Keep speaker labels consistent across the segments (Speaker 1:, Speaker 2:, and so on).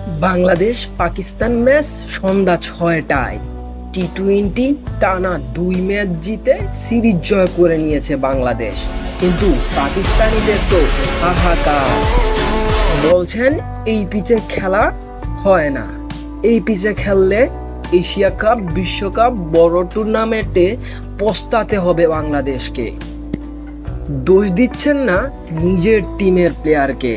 Speaker 1: Bangladesh Pakistan match সন্ধ্যা ৬টায়। টি-20 টানা ২ match জিতে series জয় করে নিয়েছে বাংলাদেশ, কিন্তু পাকিস্তানিদের তো হাহাকার। বলছেন এই পিচে খেলা হয় না, এই পিচে খেললে এশিয়া কাপ, বিশ্বকাপ, বড় টুর্নামেন্টে পস্তাতে হবে বাংলাদেশকে। দোষ দিচ্ছেন না নিজের টিমের প্লেয়ারকে।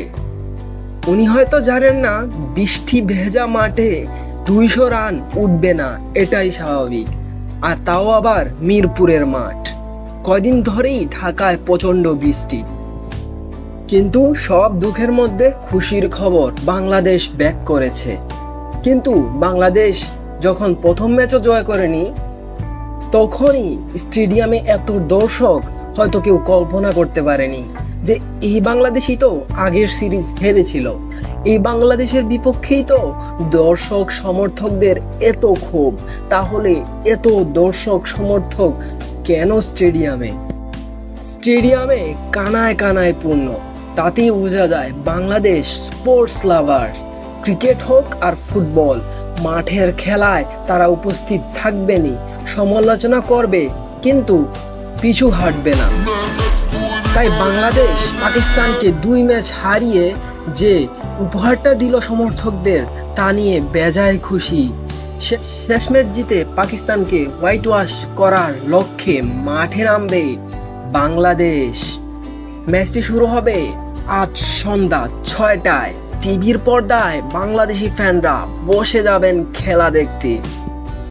Speaker 1: উনি হয়তো জানেন না বৃষ্টি ভেজা মাঠে ২০০ রান উঠবে না, এটাই স্বাভাবিক। আর তাও আবার মিরপুরের মাঠ, কয়দিন ধরেই ঢাকায় প্রচণ্ড বৃষ্টি। কিন্তু সব দুঃখের মধ্যে খুশির খবর, বাংলাদেশ ব্যাক করেছে। কিন্তু বাংলাদেশ যখন প্রথম ম্যাচও জয় করেনি, তখনই স্টেডিয়ামে এত দর্শক হয়তো কেউ কল্পনা করতে পারেনি যে এই বাংলাদেশই তো আগের সিরিজ হেরেছিল, এই বাংলাদেশের বিপক্ষেই তো দর্শক সমর্থকদের এত ক্ষোভ। তাহলে এত দর্শক সমর্থক কেন স্টেডিয়ামে? স্টেডিয়ামে কানায় কানায় পূর্ণ। তাতেই বোঝা যায় বাংলাদেশ স্পোর্টস লাভার। ক্রিকেট হোক আর ফুটবল, মাঠের খেলায় তারা উপস্থিত থাকবেনই, সমালোচনা করবে কিন্তু পিছু হাঁটবে না। তাই বাংলাদেশ পাকিস্তানকে ২ ম্যাচ হারিয়ে যে উপহারটা দিল সমর্থকদের, তা নিয়ে বেজায় খুশি। শেষ ম্যাচ জিতে পাকিস্তানকে হোয়াইট ওয়াশ করার লক্ষ্যে মাঠে নামবে বাংলাদেশ। ম্যাচটি শুরু হবে আজ সন্ধ্যা ৬টায়। টিভির পর্দায় বাংলাদেশি ফ্যানরা বসে যাবেন খেলা দেখতে।